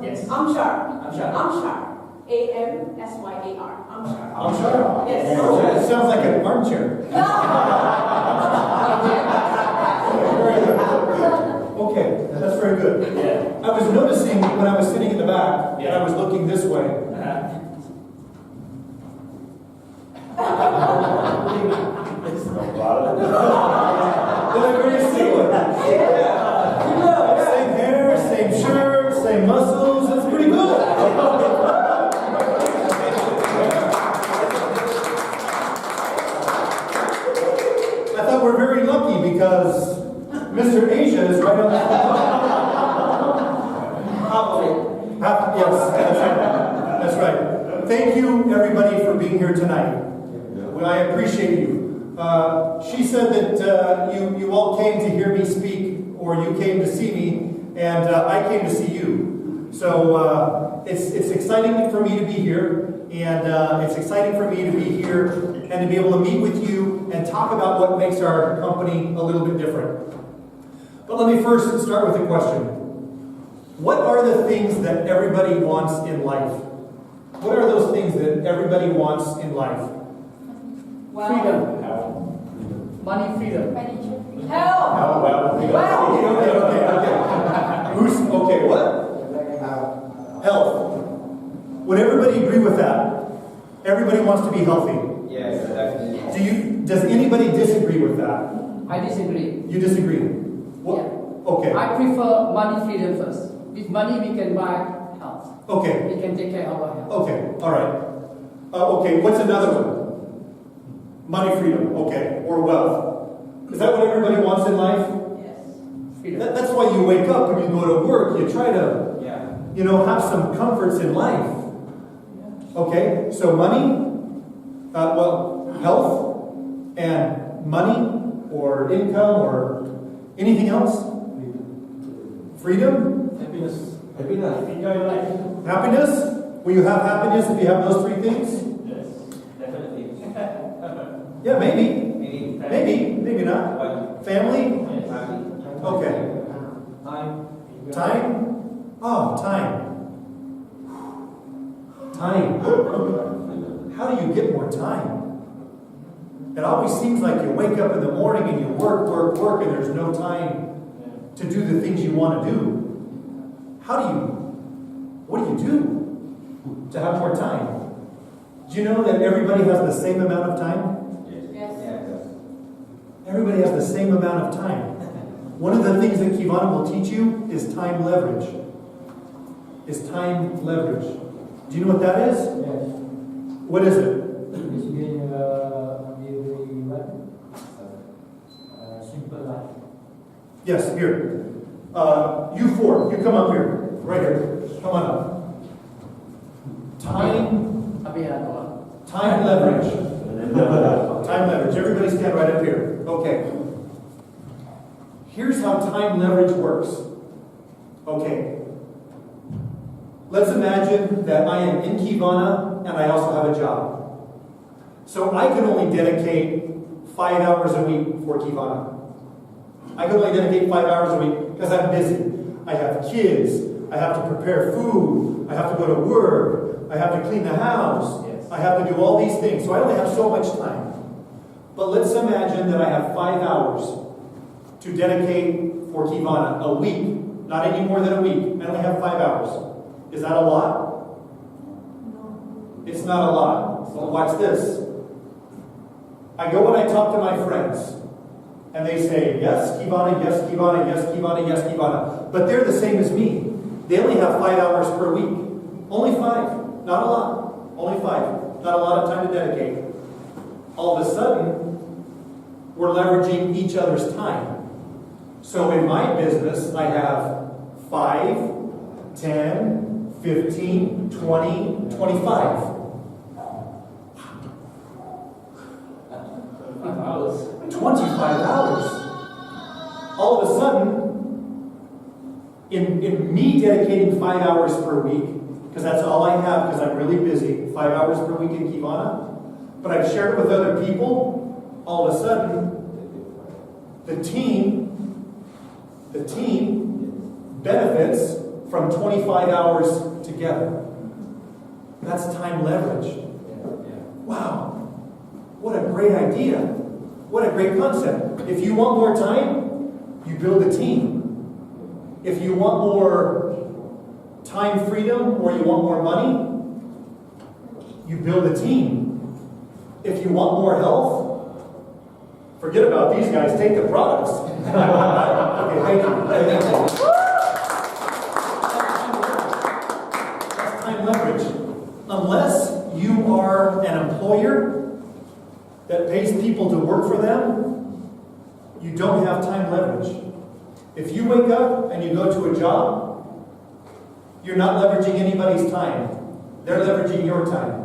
Yes. Amshar. Amshar. Amshar. A-M-S-Y-A-R. Amshar. Amshar? Yes. Oh, it sounds like an armchair. Very good. Okay, that's very good. Yeah. I was noticing when I was sitting in the back, and I was looking this way. Did I really see it? Yeah. Same hair, same shirt, same muscles. That's pretty good. I thought we're very lucky because Mr. Asia is right on the Yes, that's right. Thank you, everybody, for being here tonight. I appreciate you. She said that you all came to hear me speak, or you came to see me, and I came to see you. So it's exciting for me to be here, and it's exciting for me to be here and to be able to meet with you and talk about what makes our company a little bit different. But let me first start with a question. What are the things that everybody wants in life? What are those things that everybody wants in life? Freedom. Money freedom. Health. Okay, what? Health. Would everybody agree with that? Everybody wants to be healthy. Yes, definitely. Does anybody disagree with that? I disagree. You disagree? What? Yeah. Okay. I prefer money freedom first. With money we can buy health. Okay. We can take care of our health. Okay. All right. Okay. What's another one? Money freedom. Okay. Or wealth. Is that what everybody wants in life? Yes. Freedom. That's why you wake up and you go to work. You try to, have some comforts in life. Okay. So money, health, and money, or income, or anything else. Freedom. Happiness. Enjoy life. Happiness. Will you have happiness if you have those three things? Yes, definitely. Yeah, maybe. Maybe. Maybe not. Family? Okay. Time? Oh, time. Time. How do you get more time? It always seems like you wake up in the morning and you work, and there's no time to do the things you want to do. What do you do to have more time? Do you know that everybody has the same amount of time? Yes. Everybody has the same amount of time. One of the things that Qivana will teach you is time leverage. Do you know what that is? Yes. What is it? It's been simple life. Yes, here. You four, you come up here. Right here. Come on up. Time leverage. Time leverage. Everybody stand right up here. Okay. Here's how time leverage works. Okay. Let's imagine that I am in Qivana and I also have a job. So I can only dedicate 5 hours a week for Qivana. I can only dedicate 5 hours a week because I'm busy. I have kids. I have to prepare food. I have to go to work. I have to clean the house. Yes. I have to do all these things. So I only have so much time. But let's imagine that I have 5 hours to dedicate for Qivana a week. Not any more than a week. I only have 5 hours. Is that a lot? No. It's not a lot. So watch this. I go and I talk to my friends. And they say, yes, Qivana, yes, Qivana, yes, Qivana, yes, Qivana. But they're the same as me. They only have 5 hours per week. Only 5. Not a lot. Only 5. Not a lot of time to dedicate. All of a sudden, we're leveraging each other's time. So in my business, I have 5, 10, 15, 20, 25. 25 hours. All of a sudden, in me dedicating 5 hours per week, because that's all I have because I'm really busy, 5 hours per week in Qivana, but I've shared it with other people, all of a sudden, the team benefits from 25 hours together. That's time leverage. Wow. What a great idea. What a great concept. If you want more time, you build a team. If you want more time freedom or you want more money, you build a team. If you want more health, forget about these guys, take the products. Okay, thank you. That's time leverage. Unless you are an employer that pays people to work for them, you don't have time leverage. If you wake up and you go to a job, you're not leveraging anybody's time. They're leveraging your time.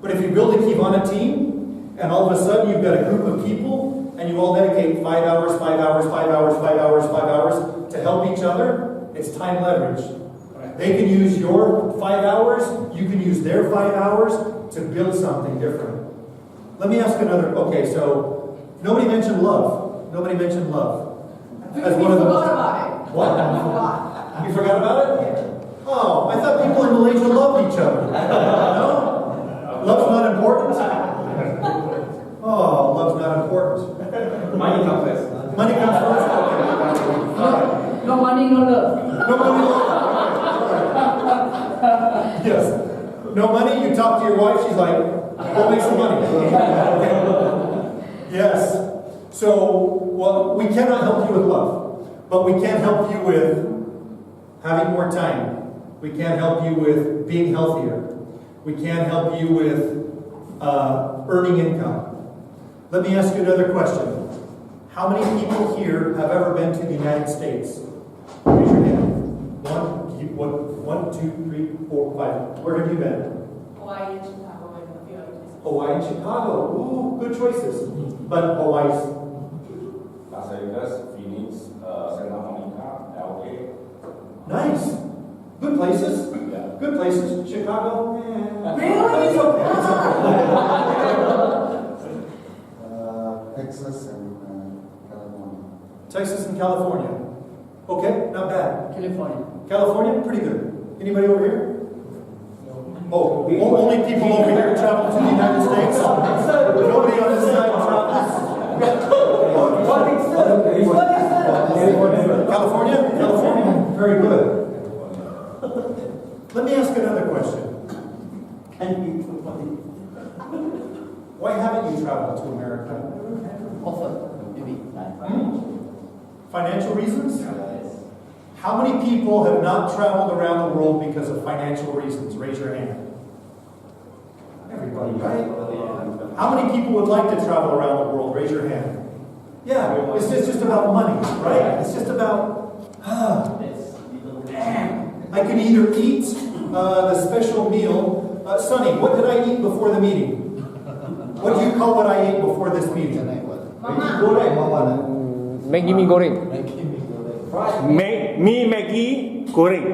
But if you build a Qivana team, and all of a sudden you've got a group of people, and you all dedicate 5 hours, 5 hours, 5 hours, 5 hours, 5 hours to help each other, it's time leverage. They can use your 5 hours, you can use their 5 hours to build something different. Let me ask another. Okay, so nobody mentioned love. Nobody mentioned love. As one of the forgot about it. What? Forgot. You forgot about it? Oh, I thought people in Malaysia loved each other. No? Love's not important? Oh, love's not important. Money comes first. Money comes first? Okay. No money, no love. No money, no love. Yes. No money, you talk to your wife, she's like, go make some money. Yes. So, well, we cannot help you with love, but we can help you with having more time. We can help you with being healthier. We can help you with earning income. Let me ask you another question. How many people here have ever been to the United States? Raise your hand. One, two, three, four, five. Where have you been? Hawaii and Chicago and a few other places. Hawaii and Chicago. Ooh, good choices. But Hawaii's. Las Vegas, Phoenix, Santa Monica, LA. Nice. Good places. Yeah. Good places. Chicago. Eh. Really? It's okay. It's okay. Texas and California. Texas and California. Okay, not bad. California. California, pretty good. Anybody over here? Oh, only people over here travel to the United States. Nobody on this side travels. California? California. Very good. Let me ask another question. Why haven't you traveled to America? Offer, maybe. Financial reasons? How many people have not traveled around the world because of financial reasons? Raise your hand. Everybody, right? How many people would like to travel around the world? Raise your hand. Yeah, it's just about money, right? It's just about, I can either eat the special meal. Sonny, what did I eat before the meeting? What do you call what I ate before this meeting? Maggi mee goreng. Maggi goreng.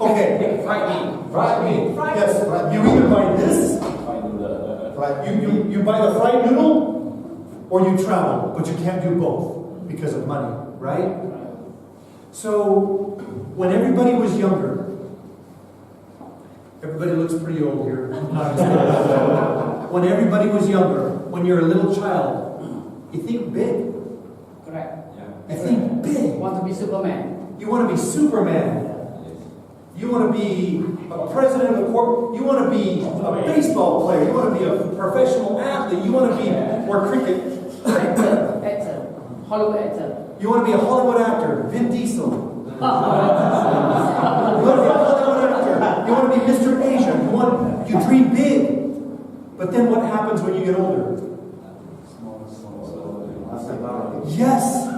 Okay. Fried meat. Yes. You either buy this, you buy the fried noodle, or you travel, but you can't do both because of money, right? So, when everybody was younger, everybody looks pretty old here. When everybody was younger, when you're a little child, you think big. Correct. You think big. Want to be Superman. You want to be Superman. You want to be a president of a corp. You want to be a baseball player. You want to be a professional athlete. You want to be or cricket. Actor. Hollywood actor. You want to be a Hollywood actor. Vin Diesel. You want to be a Hollywood actor. You want to be Mr. Asia. You dream big. But then what happens when you get older? Yes.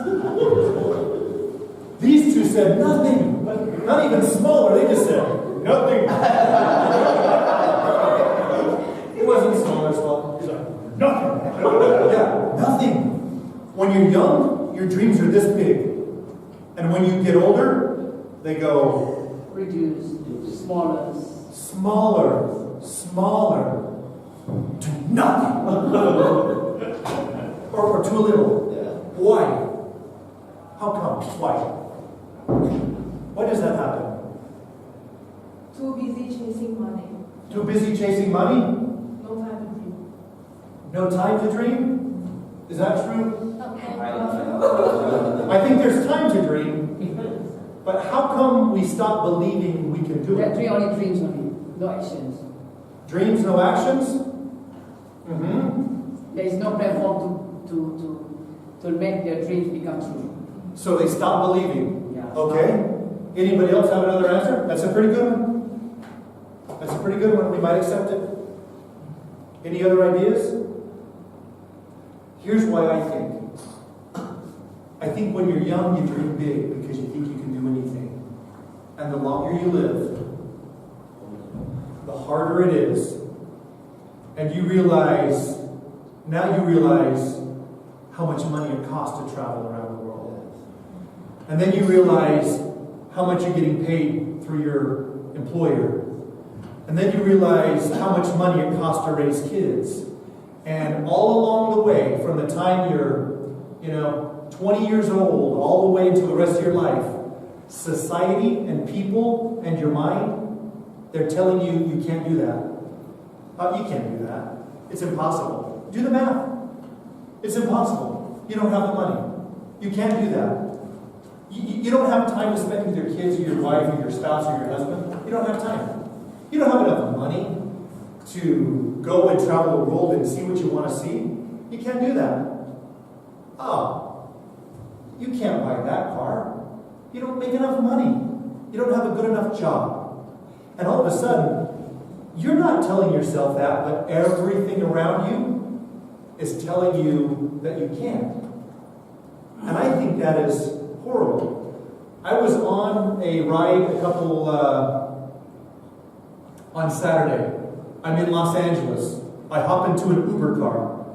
These two said nothing. Not even smaller. They just said nothing. It wasn't smaller. It was nothing. Yeah, nothing. When you're young, your dreams are this big. And when you get older, they go Reduce. Smaller. smaller, to nothing. or too little. Why? How come? Why? Why does that happen? Too busy chasing money. Too busy chasing money? No time to dream. No time to dream? Is that true? Okay. I think there's time to dream, but how come we stop believing we can do That it? dream only dreams only, no actions. Dreams, no actions? Mm-hmm. There is no platform to make their dreams become true. So they stop believing. Yeah. Okay. Anybody else have another answer? That's a pretty good one. That's a pretty good one. We might accept it. Any other ideas? Here's why I think. I think when you're young, you dream big because you think you can do anything. And the longer you live, the harder it is. And you realize how much money it costs to travel around the world. And then you realize how much you're getting paid through your employer. And then you realize how much money it costs to raise kids. And all along the way, from the time you're, 20 years old, all the way until the rest of your life, society and people and your mind, they're telling you you can't do that. You can't do that. It's impossible. Do the math. It's impossible. You don't have the money. You can't do that. You don't have time to spend with your kids or your wife or your spouse or your husband. You don't have time. You don't have enough money to go and travel the world and see what you want to see. You can't do that. You can't buy that car. You don't make enough money. You don't have a good enough job. And all of a sudden, you're not telling yourself that, but everything around you is telling you that you can't. And I think that is horrible. I was on a ride on Saturday. I'm in Los Angeles. I hop into an Uber car.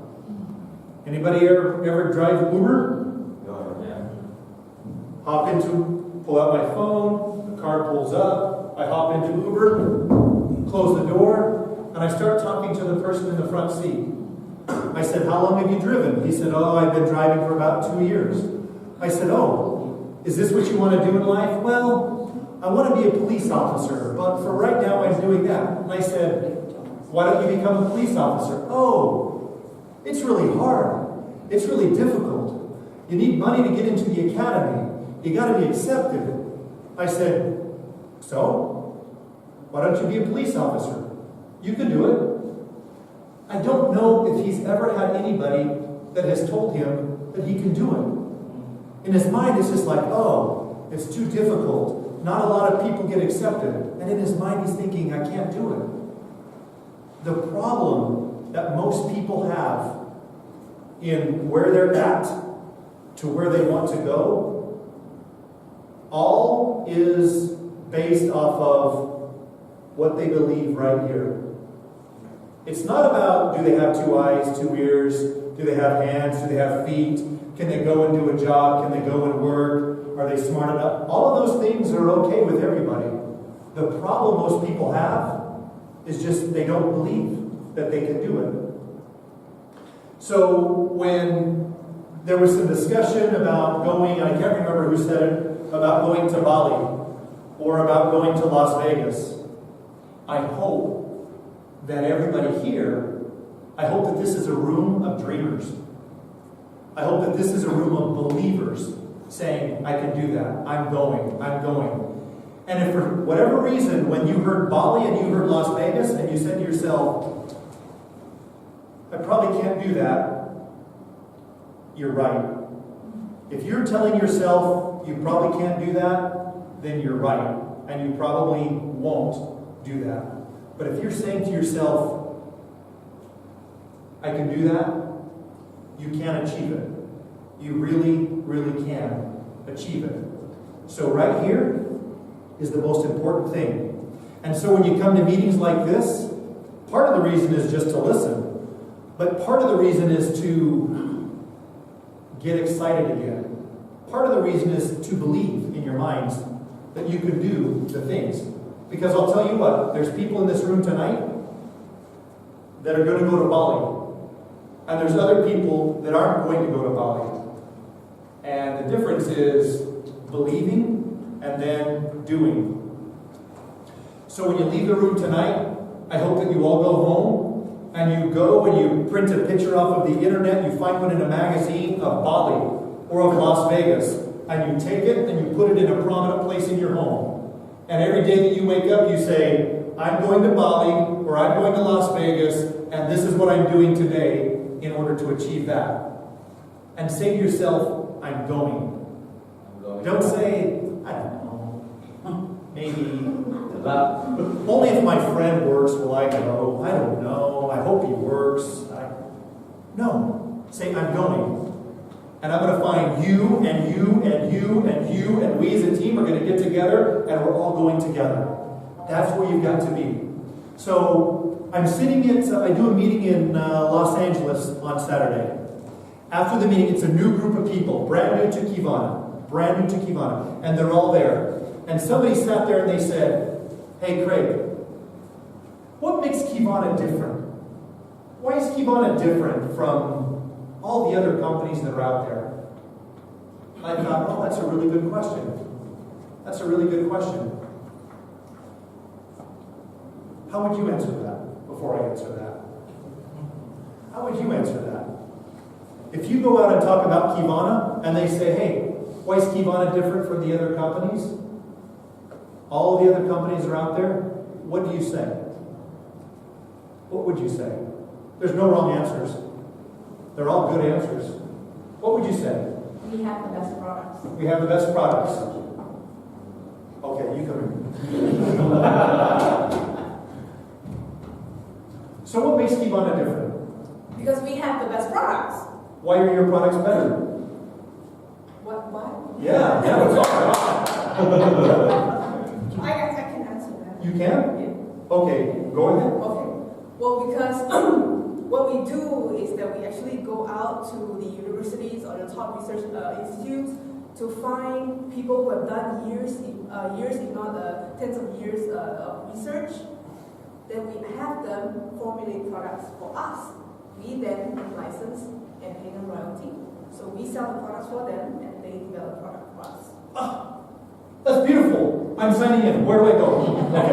Anybody ever drive Uber? Pull out my phone, the car pulls up, I hop into Uber, close the door, and I start talking to the person in the front seat. I said, "How long have you driven?" He said, "Oh, I've been driving for about 2 years." I said, "Oh, is this what you want to do in life?" "Well, I want to be a police officer, but for right now I'm doing that." And I said, "Why don't you become a police officer?" "Oh, it's really hard. It's really difficult. You need money to get into the academy. You got to be accepted." I said, "So? Why don't you be a police officer? You can do it." I don't know if he's ever had anybody that has told him that he can do it. In his mind, it's just like, "Oh, it's too difficult. Not a lot of people get accepted." And in his mind, he's thinking, "I can't do it." The problem that most people have in where they're at to where they want to go, all is based off of what they believe right here. It's not about, do they have 2 eyes, 2 ears, do they have hands, do they have feet, can they go and do a job, can they go and work, are they smart enough? All of those things are okay with everybody. The problem most people have is just they don't believe that they can do it. So when there was some discussion about going, I can't remember who said it, about going to Bali or about going to Las Vegas, I hope that everybody here, I hope that this is a room of dreamers. I hope that this is a room of believers saying, "I can do that. I'm going. And if for whatever reason, when you heard Bali and you heard Las Vegas and you said to yourself, "I probably can't do that," you're right. If you're telling yourself you probably can't do that, then you're right. And you probably won't do that. But if you're saying to yourself, "I can do that," you can achieve it. You really, really can achieve it. So right here is the most important thing. And so when you come to meetings like this, part of the reason is just to listen. But part of the reason is to get excited again. Part of the reason is to believe in your minds that you can do the things. Because I'll tell you what, there's people in this room tonight that are going to go to Bali. And there's other people that aren't going to go to Bali. And the difference is believing and then doing. So when you leave the room tonight, I hope that you all go home and you go and you print a picture off of the internet, you find one in a magazine of Bali or of Las Vegas, and you take it and you put it in a prominent place in your home. And every day that you wake up, you say, I'm going to Bali or I'm going to Las Vegas, and this is what I'm doing today in order to achieve that. And say to yourself, I'm going. Don't say, I don't know, maybe. Only if my friend works will I go. I don't know. I hope he works. No. Say, I'm going. And I'm going to find you and you and you and you, and we as a team are going to get together and we're all going together. That's where you've got to be. So I'm sitting I do a meeting in Los Angeles on Saturday. After the meeting, it's a new group of people, brand new to Qivana, and they're all there. And somebody sat there and they said, hey Craig, what makes Qivana different? Why is Qivana different from all the other companies that are out there? I thought, oh, that's a really good question. That's a really good question. How would you answer that before I answer that? How would you answer that? If you go out and talk about Qivana and they say, hey, why is Qivana different from the other companies? All the other companies are out there. What do you say? What would you say? There's no wrong answers. They're all good answers. What would you say? We have the best products. We have the best products. Okay, you come in. So what makes Qivana different? Because we have the best products. Why are your products better? What? Yeah, it's all right. I can answer that. You can? Yeah. Okay, go ahead. Okay. Well, because what we do is that we actually go out to the universities or the top research institutes to find people who have done years, if not tens of years of research. Then we have them formulate products for us. We then license and pay them royalty. So we sell the products for them and they develop product for us. Ah, that's beautiful. I'm signing in. Where do I go? Okay,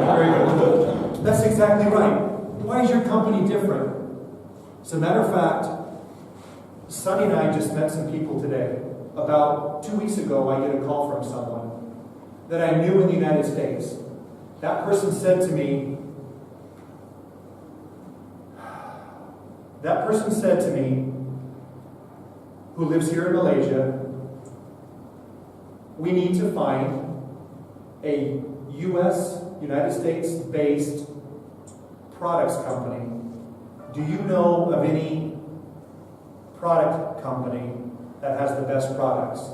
very good. That's exactly right. Why is your company different? As a matter of fact, Sonny and I just met some people today. About 2 weeks ago, I get a call from someone that I knew in the United States. That person said to me, who lives here in Malaysia, we need to find a United States-based products company. Do you know of any product company that has the best products?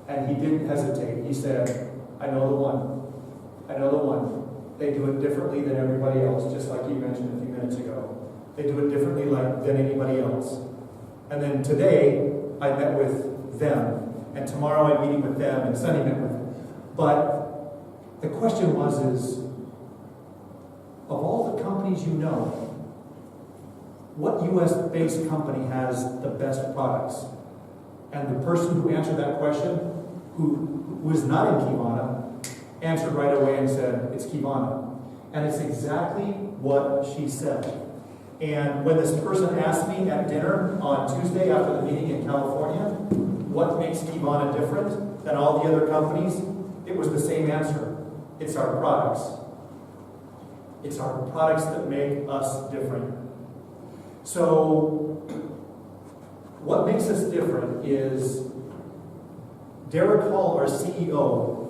And he didn't hesitate. He said, I know the one. I know the one. They do it differently than everybody else, just like you mentioned a few minutes ago. They do it differently than anybody else. And then today, I met with them. And tomorrow I'm meeting with them, and Sunny met with them. But the question is, of all the companies you know, what US-based company has the best products? And the person who answered that question, who was not in Qivana, answered right away and said, it's Qivana. And it's exactly what she said. And when this person asked me at dinner on Tuesday after the meeting in California, what makes Qivana different than all the other companies, it was the same answer. It's our products. It's our products that make us different. So, what makes us different is Derek Hall, our CEO,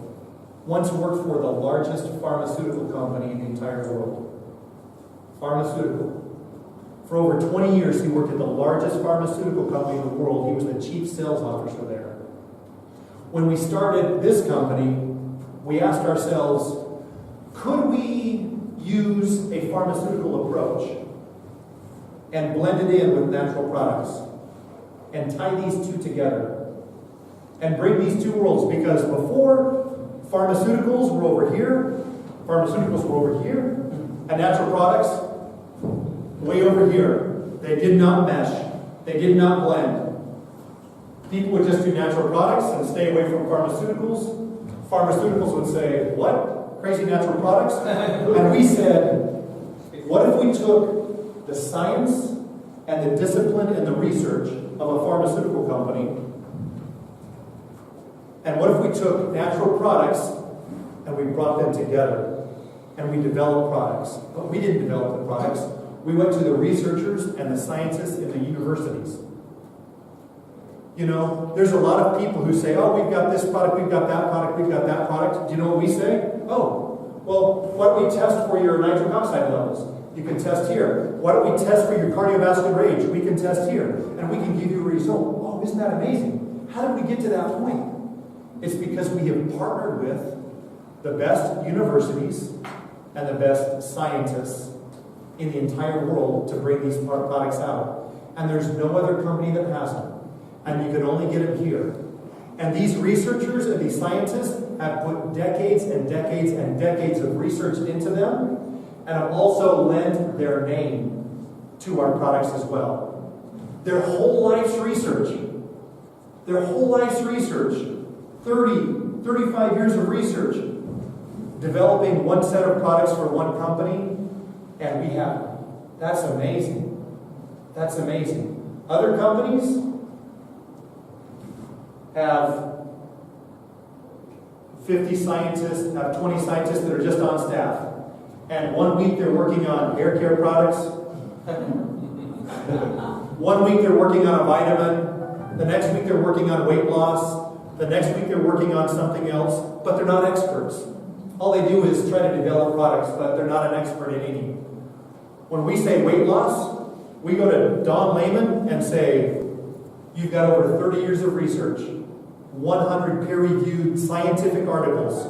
once worked for the largest pharmaceutical company in the entire world. Pharmaceutical. For over 20 years, he worked at the largest pharmaceutical company in the world. He was the chief sales officer there. When we started this company, we asked ourselves, could we use a pharmaceutical approach and blend it in with natural products and tie these two together and bring these two worlds? Because before, pharmaceuticals were over here, and natural products way over here. They did not mesh. They did not blend. People would just do natural products and stay away from pharmaceuticals. Pharmaceuticals would say, what? Crazy Natural Products, and we said, what if we took the science and the discipline and the research of a pharmaceutical company, and what if we took natural products and we brought them together and we developed products? But we didn't develop the products. We went to the researchers and the scientists in the universities. You know, there's a lot of people who say, oh, we've got this product, we've got that product, we've got that product. Do you know what we say? Oh, well, why don't we test for your nitric oxide levels? You can test here. Why don't we test for your cardiovascular age? We can test here. And we can give you a result. Oh, isn't that amazing? How did we get to that point? It's because we have partnered with the best universities and the best scientists in the entire world to bring these products out. And there's no other company that has them. And you can only get them here. And these researchers and these scientists have put decades and decades and decades of research into them, and have also lent their name to our products as well. Their whole life's research, 30, 35 years of research, developing one set of products for one company, and we have them. That's amazing. That's amazing. Other companies have 50 scientists, have 20 scientists that are just on staff. And 1 week they're working on hair care products. 1 week they're working on a vitamin. The next week they're working on weight loss. The next week they're working on something else. But they're not experts. All they do is try to develop products, but they're not an expert in any. When we say weight loss, we go to Don Lehman and say, you've got over 30 years of research, 100 peer-reviewed scientific articles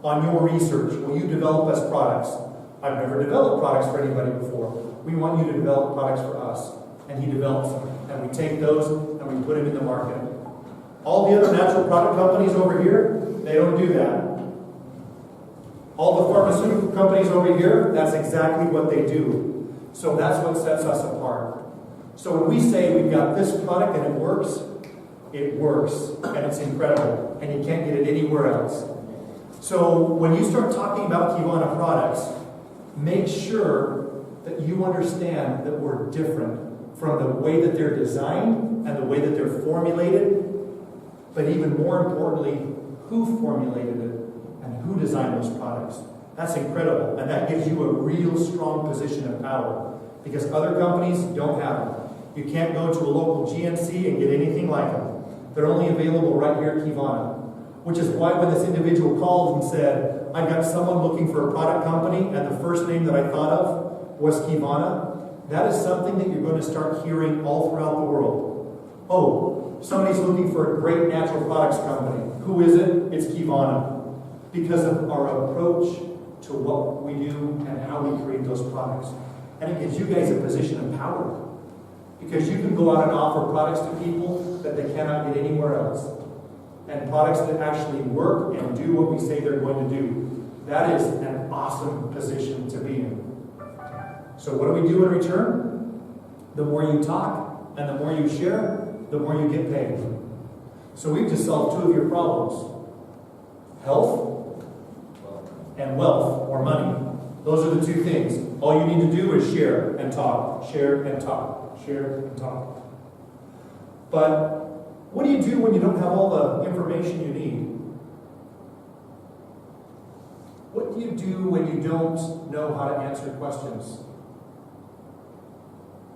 on your research. Will you develop us products? I've never developed products for anybody before. We want you to develop products for us. And he develops them. And we take those and we put them in the market. All the other natural product companies over here, they don't do that. All the pharmaceutical companies over here, that's exactly what they do. So that's what sets us apart. So when we say we've got this product and it works and it's incredible, and you can't get it anywhere else. So when you start talking about Qivana products, make sure that you understand that we're different from the way that they're designed and the way that they're formulated, but even more importantly, who formulated it and who designed those products. That's incredible, and that gives you a real strong position of power, because other companies don't have them. You can't go to a local GNC and get anything like them. They're only available right here at Qivana. Which is why when this individual called and said, I've got someone looking for a product company, and the first name that I thought of was Qivana, that is something that you're going to start hearing all throughout the world. Oh, somebody's looking for a great natural products company. Who is it? It's Qivana. Because of our approach to what we do and how we create those products. And it gives you guys a position of power. Because you can go out and offer products to people that they cannot get anywhere else. And products that actually work and do what we say they're going to do. That is an awesome position to be in. So what do we do in return? The more you talk and the more you share, the more you get paid. So we've just solved two of your problems. Health and wealth or money. Those are the two things. All you need to do is share and talk. Share and talk. Share and talk. But what do you do when you don't have all the information you need? What do you do when you don't know how to answer questions?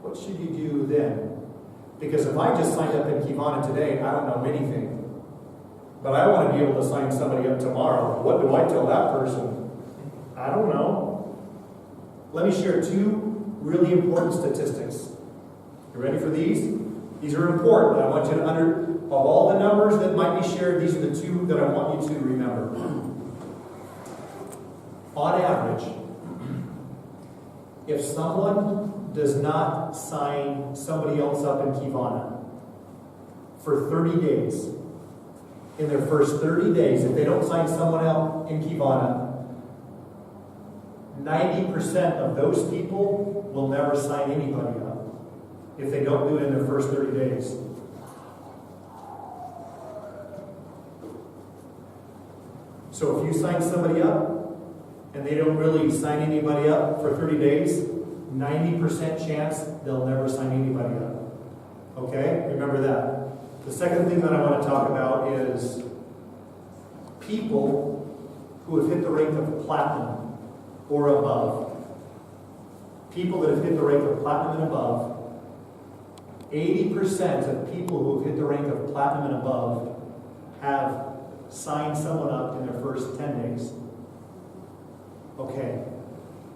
What should you do then? Because if I just signed up in Qivana today, I don't know anything. But I want to be able to sign somebody up tomorrow. What do I tell that person? I don't know. Let me share two really important statistics. You ready for these? These are important. I want you to of all the numbers that might be shared, these are the two that I want you to remember. On average, if someone does not sign somebody else up in Qivana for 30 days, in their first 30 days, if they don't sign someone else in Qivana, 90% of those people will never sign anybody up if they don't do it in their first 30 days. So if you sign somebody up and they don't really sign anybody up for 30 days, 90% chance they'll never sign anybody up. Okay? Remember that. The second thing that I want to talk about is people who have hit the rank of platinum or above. People that have hit the rank of platinum and above, 80% of people who have hit the rank of platinum and above have signed someone up in their first 10 days. Okay,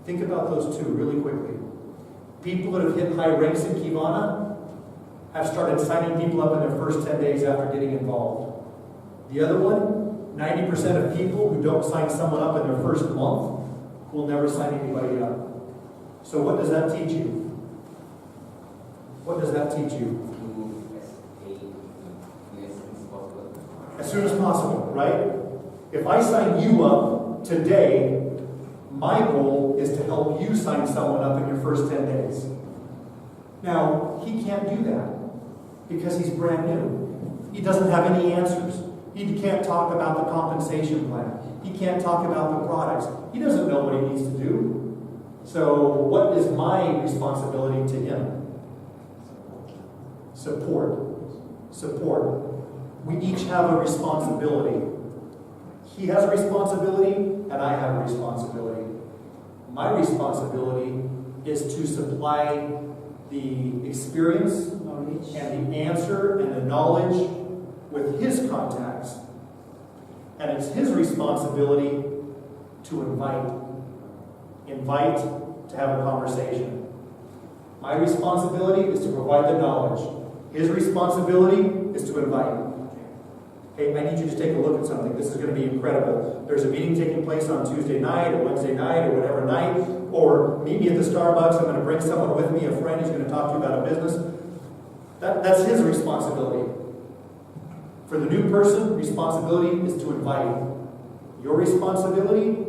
think about those two really quickly. People that have hit high ranks in Qivana have started signing people up in their first 10 days after getting involved. The other one, 90% of people who don't sign someone up in their first month will never sign anybody up. So what does that teach you? What does that teach you? As soon as possible, right? If I sign you up today, my goal is to help you sign someone up in your first 10 days. Now, he can't do that because he's brand new. He doesn't have any answers. He can't talk about the compensation plan. He can't talk about the products. He doesn't know what he needs to do. So, what is my responsibility to him? Support. Support. We each have a responsibility. He has a responsibility, and I have a responsibility. My responsibility is to supply the experience and the answer and the knowledge with his contacts. And it's his responsibility to invite to have a conversation. My responsibility is to provide the knowledge. His responsibility is to invite. Hey, I need you to take a look at something. This is going to be incredible. There's a meeting taking place on Tuesday night or Wednesday night or whatever night. Or meet me at the Starbucks. I'm going to bring someone with me, a friend who's going to talk to you about a business. That's his responsibility. For the new person, responsibility is to invite. Your responsibility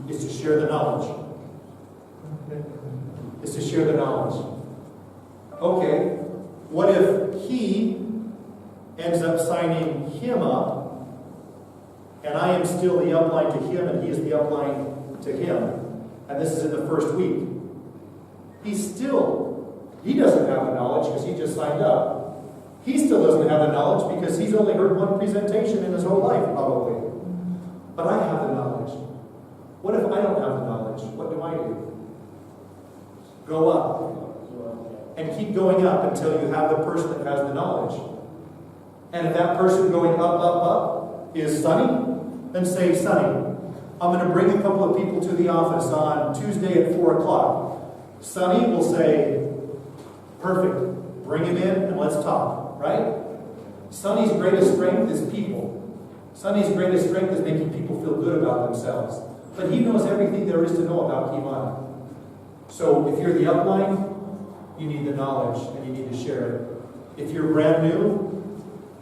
is to share the knowledge. Is to share the knowledge. Okay, what if he ends up signing him up, and I am still the upline to him, and he is the upline to him, and this is in the first week? He doesn't have the knowledge because he just signed up. He still doesn't have the knowledge because he's only heard one presentation in his whole life, probably. But I have the knowledge. What if I don't have the knowledge? What do I do? Go up. And keep going up until you have the person that has the knowledge. And if that person going up is Sonny, then say, Sonny, I'm going to bring a couple of people to the office on Tuesday at 4 o'clock. Sonny will say, perfect, bring him in and let's talk, right? Sonny's greatest strength is people. Sonny's greatest strength is making people feel good about themselves. But he knows everything there is to know about Qivana. So if you're the upline, you need the knowledge and you need to share it. If you're brand new,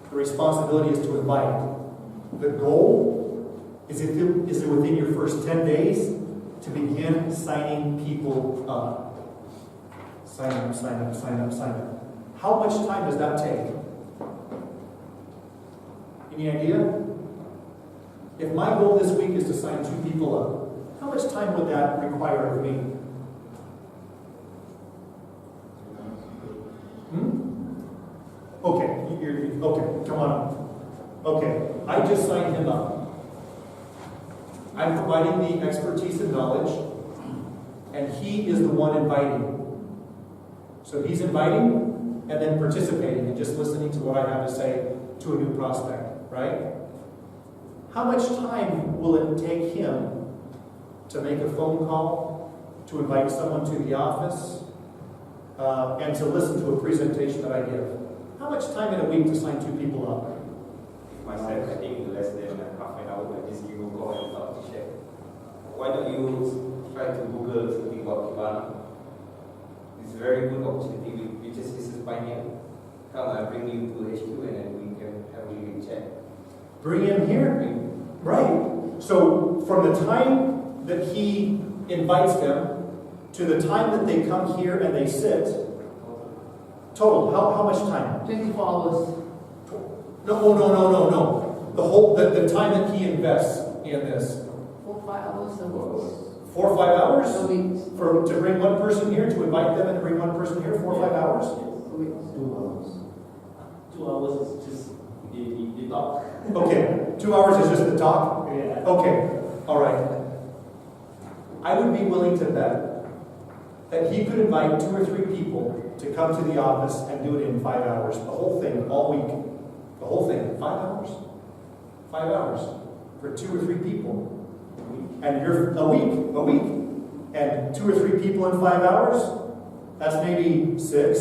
the responsibility is to invite. The goal is it within your first 10 days to begin signing people up. Sign up, sign up, sign up, sign up. How much time does that take? Any idea? If my goal this week is to sign 2 people up, how much time would that require of me? Okay, come on up. Okay, I just signed him up. I'm providing the expertise and knowledge, and he is the one inviting. So he's inviting and then participating and just listening to what I have to say to a new prospect, right? How much time will it take him to make a phone call, to invite someone to the office, and to listen to a presentation that I give? How much time in a week to sign 2 people up? Myself, I think less than half an hour. I just give a call and talk to check. Why don't you try to Google something about Qivana? It's a very good opportunity. We just visit by name. Come, I bring you to HQ and then we can have a little chat. Bring him here. Right. So from the time that he invites them to the time that they come here and they sit, total, how much time? 24 hours. No. The time that he invests in this. 5 hours a week. 4 or 5 hours? A week. To bring one person here, to invite them and to bring one person here, 4 or 5 hours? A week. 2 hours. 2 hours is just the talk. Okay, 2 hours is just the talk? Yeah. Okay, all right. I would be willing to bet that he could invite 2 or 3 people to come to the office and do it in 5 hours. The whole thing, all week. The whole thing, 5 hours. 5 hours for 2 or 3 people. And you're a week. And 2 or 3 people in 5 hours, that's maybe 6.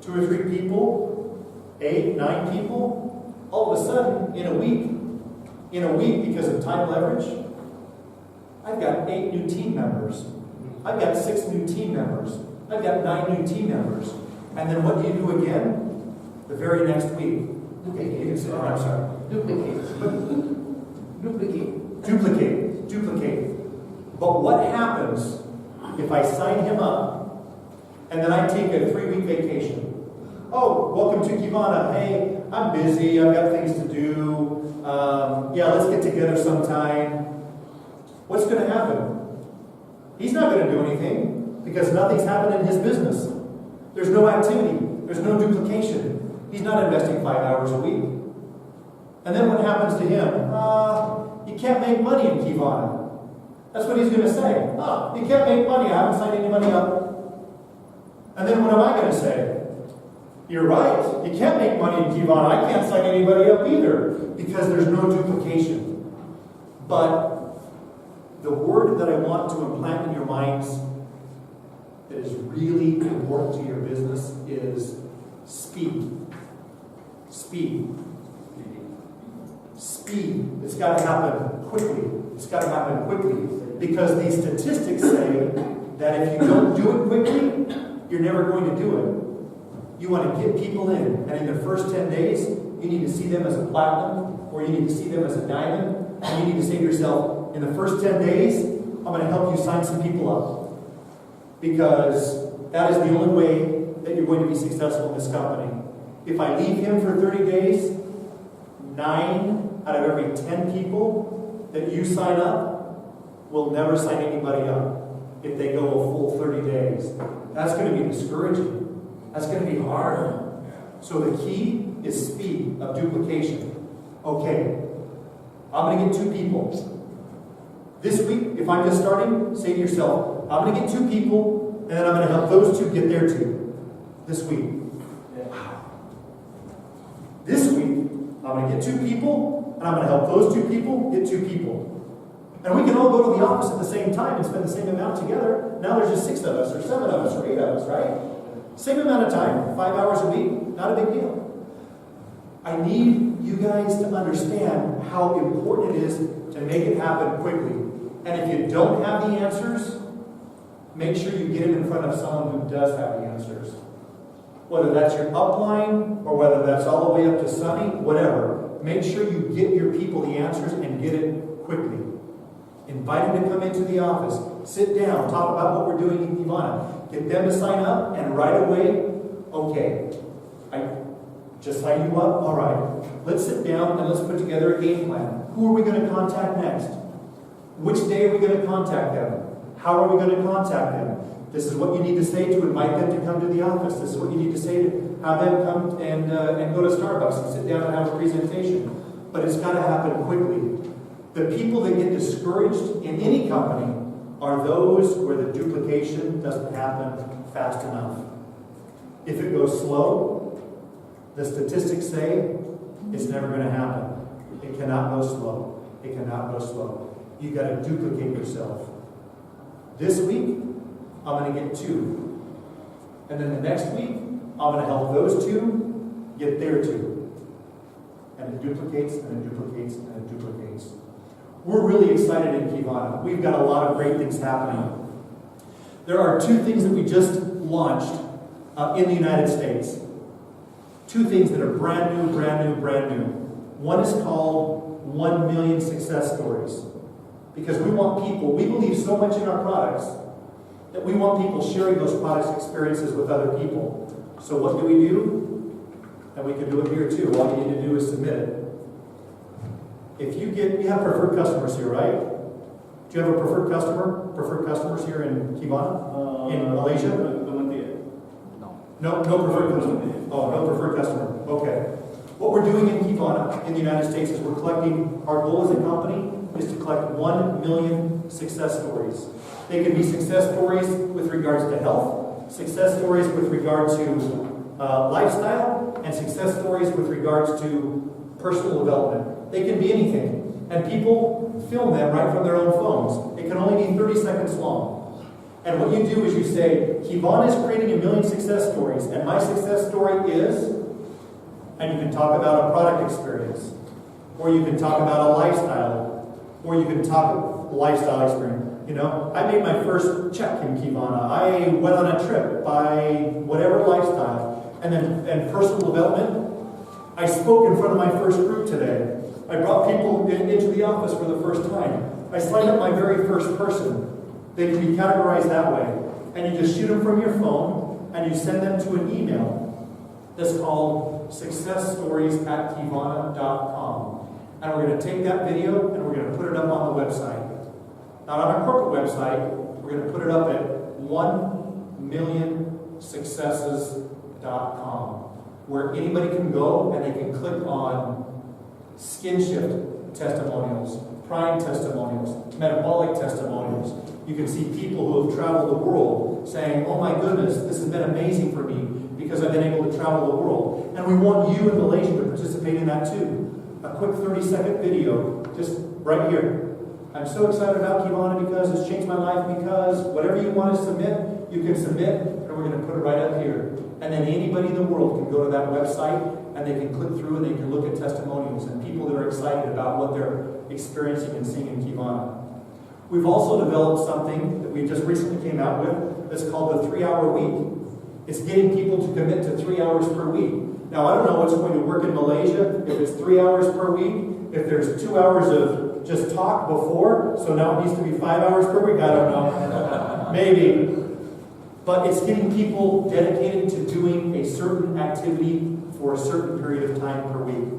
2 or 3 people, 8, 9 people. All of a sudden, in a week, because of time leverage, I've got 8 new team members. I've got 6 new team members. I've got 9 new team members. And then what do you do again? The very next week. Okay, you can sit down. I'm sorry. Duplicate. But what happens if I sign him up and then I take a 3-week vacation? Oh, welcome to Qivana. Hey, I'm busy. I've got things to do. Yeah, let's get together sometime. What's going to happen? He's not going to do anything because nothing's happened in his business. There's no activity. There's no duplication. He's not investing 5 hours a week. And then what happens to him? You can't make money in Qivana. That's what he's going to say. You can't make money. I haven't signed anybody up. And then what am I going to say? You're right. You can't make money in Qivana. I can't sign anybody up either because there's no duplication. But the word that I want to implant in your minds that is really important to your business is speed. Speed. It's got to happen quickly. Because the statistics say that if you don't do it quickly, you're never going to do it. You want to get people in, and in their first 10 days, you need to see them as a platinum, or you need to see them as a diamond, and you need to say to yourself, in the first 10 days, I'm going to help you sign some people up. Because that is the only way that you're going to be successful in this company. If I leave him for 30 days, 9 out of every 10 people that you sign up will never sign anybody up if they go a full 30 days. That's going to be discouraging. That's going to be hard. So the key is speed of duplication. Okay, I'm going to get 2 people. This week, if I'm just starting, say to yourself, I'm going to get 2 people, and then I'm going to help those 2 get their 2 this week. This week, I'm going to get 2 people, and I'm going to help those 2 people get 2 people. And we can all go to the office at the same time and spend the same amount together. Now there's just 6 of us, or 7 of us, or 8 of us, right? Same amount of time, 5 hours a week, not a big deal. I need you guys to understand how important it is to make it happen quickly. And if you don't have the answers, make sure you get them in front of someone who does have the answers. Whether that's your upline, or whether that's all the way up to Sunny, whatever. Make sure you get your people the answers and get it quickly. Invite them to come into the office. Sit down. Talk about what we're doing in Qivana. Get them to sign up, and right away, okay, I just signed you up. All right. Let's sit down and let's put together a game plan. Who are we going to contact next? Which day are we going to contact them? How are we going to contact them? This is what you need to say to invite them to come to the office. This is what you need to say to have them come and go to Starbucks and sit down and have a presentation. But it's got to happen quickly. The people that get discouraged in any company are those where the duplication doesn't happen fast enough. If it goes slow, the statistics say it's never going to happen. It cannot go slow. It cannot go slow. You got to duplicate yourself. This week, I'm going to get 2. And then the next week, I'm going to help those 2 get their 2. And it duplicates, and it duplicates, and it duplicates. We're really excited in Qivana. We've got a lot of great things happening. There are 2 things that we just launched in the United States. 2 things that are brand new. One is called 1 Million Success Stories. Because we want people, we believe so much in our products that we want people sharing those products experiences with other people. So what do? And we can do it here too. All you need to do is submit it. If you have preferred customers here, right? Do you have a preferred customer? Preferred customers here in Qivana? In Malaysia? No preferred customer. Oh, no preferred customer. Okay. What we're doing in Qivana, in the United States, is we're collecting, our goal as a company is to collect 1 million success stories. They can be success stories with regards to health, success stories with regard to lifestyle, and success stories with regards to personal development. They can be anything. And people film them right from their own phones. It can only be 30 seconds long. And what you do is you say, Qivana is creating 1 million success stories, and my success story is, and you can talk about a product experience, or you can talk about a lifestyle, or you can talk lifestyle experience. You know, I made my first check in Qivana. I went on a trip by whatever lifestyle. And personal development, I spoke in front of my first group today. I brought people into the office for the first time. I signed up my very first person. They can be categorized that way. And you just shoot them from your phone, and you send them to an email that's called successstories@qivana.com. And we're going to take that video, and we're going to put it up on the website. Not on our corporate website. We're going to put it up at 1millionsuccesses.com, where anybody can go and they can click on skin shift testimonials, prime testimonials, metabolic testimonials. You can see people who have traveled the world saying, oh my goodness, this has been amazing for me because I've been able to travel the world. And we want you in Malaysia to participate in that too. A quick 30-second video, just right here. I'm so excited about Qivana because it's changed my life, because whatever you want to submit, you can submit, and we're going to put it right up here. And then anybody in the world can go to that website, and they can click through and they can look at testimonials and people that are excited about what they're experiencing and seeing in Qivana. We've also developed something that we just recently came out with that's called the 3-hour week. It's getting people to commit to 3 hours per week. Now, I don't know what's going to work in Malaysia, if it's 3 hours per week, if there's 2 hours of just talk before, so now it needs to be 5 hours per week, I don't know. Maybe. But it's getting people dedicated to doing a certain activity for a certain period of time per week.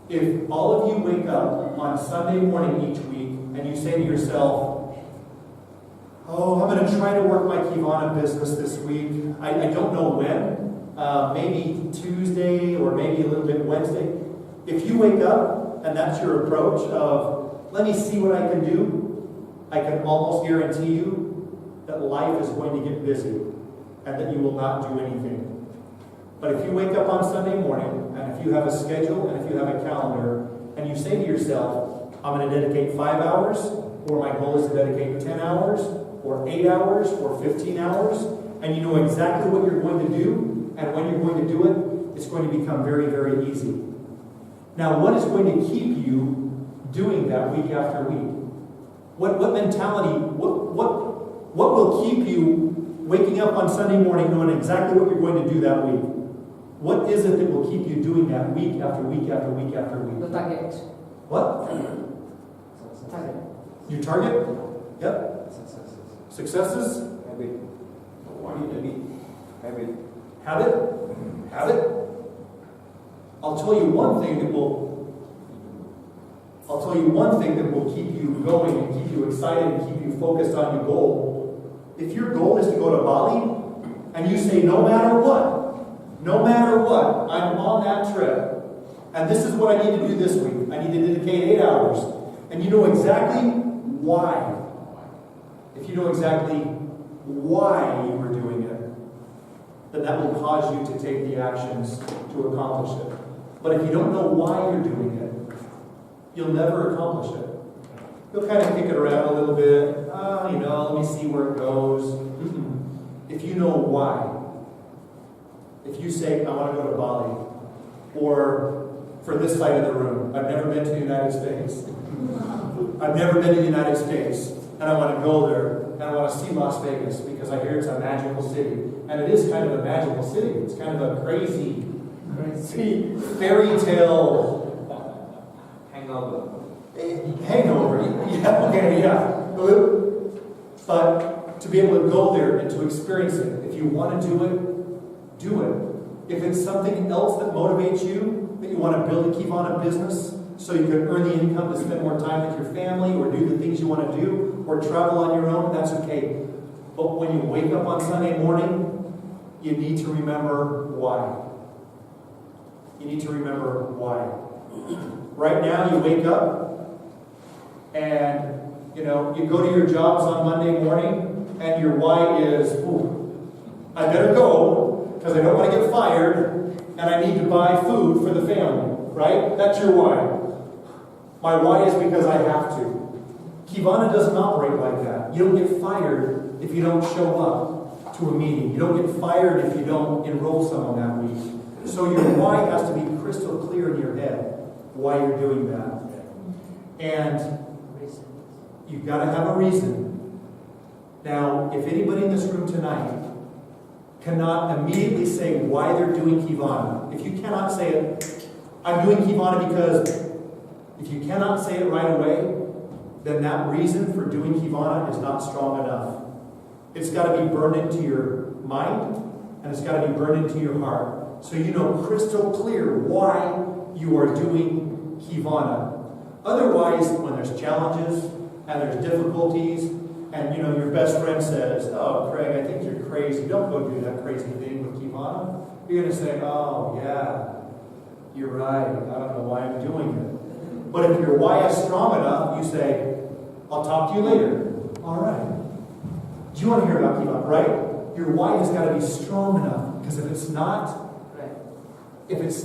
If all of you wake up on Sunday morning each week and you say to yourself, oh, I'm going to try to work my Qivana business this week. I don't know when. Maybe Tuesday or maybe a little bit Wednesday. If you wake up and that's your approach of, let me see what I can do, I can almost guarantee you that life is going to get busy and that you will not do anything. But if you wake up on Sunday morning, and if you have a schedule, and if you have a calendar, and you say to yourself, I'm going to dedicate 5 hours, or my goal is to dedicate 10 hours, or 8 hours, or 15 hours, and you know exactly what you're going to do, and when you're going to do it, it's going to become very, very easy. Now, what is going to keep you doing that week after week? What mentality, what will keep you waking up on Sunday morning knowing exactly what you're going to do that week? What is it that will keep you doing that week after week after week after week? The target. What? Target. Your target? Yep. Successes? Habit? I'll tell you one thing that will keep you going and keep you excited and keep you focused on your goal. If your goal is to go to Bali and you say, no matter what, I'm on that trip. And this is what I need to do this week. I need to dedicate 8 hours. And you know exactly why. If you know exactly why you were doing it, then that will cause you to take the actions to accomplish it. But if you don't know why you're doing it, you'll never accomplish it. You'll kind of kick it around a little bit. Let me see where it goes. If you know why, if you say, I want to go to Bali, or for this side of the room, I've never been to the United States. I've never been to the United States, and I want to go there, and I want to see Las Vegas, because I hear it's a magical city. And it is kind of a magical city. It's kind of a crazy fairy tale hangover. Yeah, okay, yeah. But to be able to go there and to experience it, if you want to do it, do it. If it's something else that motivates you, that you want to build a Qivana business so you can earn the income to spend more time with your family or do the things you want to do, or travel on your own, that's okay. But when you wake up on Sunday morning, you need to remember why. You need to remember why. Right now, you wake up and you go to your jobs on Monday morning, and your why is, ooh, I better go because I don't want to get fired, and I need to buy food for the family. Right? That's your why. My why is because I have to. Qivana doesn't operate like that. You don't get fired if you don't show up to a meeting. You don't get fired if you don't enroll someone that week. So your why has to be crystal clear in your head why you're doing that. And you've got to have a reason. Now, if anybody in this room tonight cannot immediately say why they're doing Qivana, if you cannot say it, I'm doing Qivana because, if you cannot say it right away, then that reason for doing Qivana is not strong enough. It's got to be burned into your mind, and it's got to be burned into your heart. So you know crystal clear why you are doing Qivana. Otherwise, when there's challenges, and there's difficulties, and your best friend says, oh, Craig, I think you're crazy. Don't go do that crazy thing with Qivana. You're going to say, oh, yeah. You're right, I don't know why I'm doing it. But if your why is strong enough, you say, I'll talk to you later. All right. Do you want to hear about Qivana, right? Your why has got to be strong enough, because if it's not, it's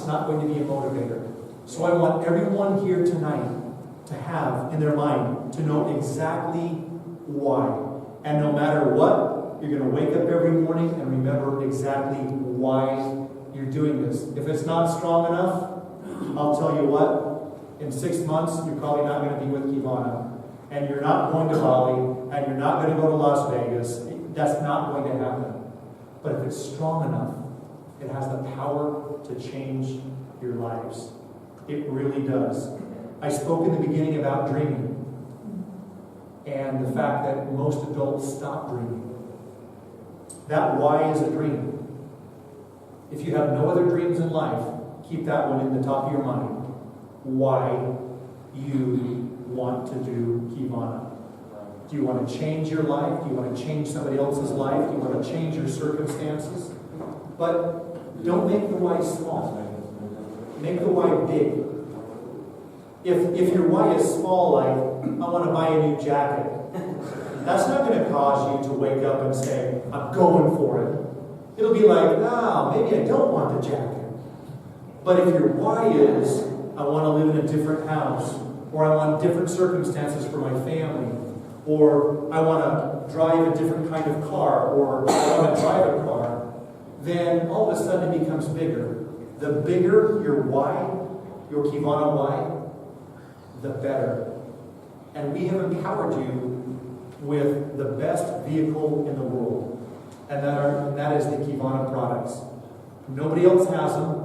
not going to be a motivator. So I want everyone here tonight to have in their mind to know exactly why. And no matter what, you're going to wake up every morning and remember exactly why you're doing this. If it's not strong enough, I'll tell you what, in 6 months, you're probably not going to be with Qivana. And you're not going to Bali, and you're not going to go to Las Vegas. That's not going to happen. But if it's strong enough, it has the power to change your lives. It really does. I spoke in the beginning about dreaming, and the fact that most adults stop dreaming. That why is a dream. If you have no other dreams in life, keep that one in the top of your mind. Why you want to do Qivana. Do you want to change your life? Do you want to change somebody else's life? Do you want to change your circumstances? But don't make the why small. Make the why big. If your why is small, like, I want to buy a new jacket, that's not going to cause you to wake up and say, I'm going for it. It'll be like, maybe I don't want the jacket. But if your why is, I want to live in a different house, or I want different circumstances for my family, or I want to drive a different kind of car, or I want to drive a car, then all of a sudden it becomes bigger. The bigger your why, your Qivana why, the better. And we have empowered you with the best vehicle in the world. And that is the Qivana products. Nobody else has them.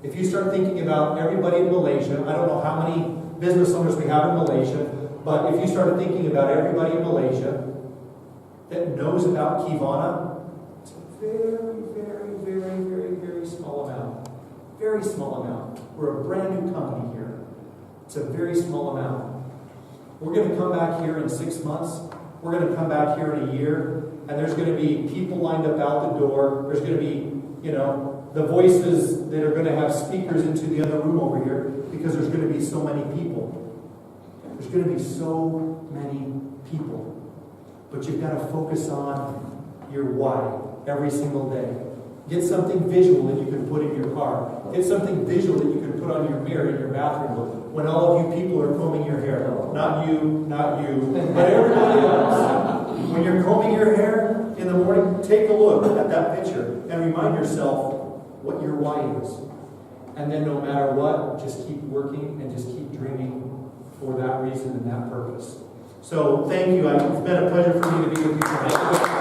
If you start thinking about everybody in Malaysia, I don't know how many business owners we have in Malaysia, but if you started thinking about everybody in Malaysia that knows about Qivana, it's a very, very, very, very, very small amount. Very small amount. We're a brand new company here. It's a very small amount. We're going to come back here in 6 months. We're going to come back here in a year. And there's going to be people lined up out the door. There's going to be, the voices that are going to have speakers into the other room over here, because there's going to be so many people. There's going to be so many people. But you've got to focus on your why every single day. Get something visual that you can put in your car. Get something visual that you can put on your mirror in your bathroom when all of you people are combing your hair. Not you, but everybody else. When you're combing your hair in the morning, take a look at that picture and remind yourself what your why is. And then no matter what, just keep working and just keep dreaming for that reason and that purpose. So thank you. It's been a pleasure for me to be with you tonight.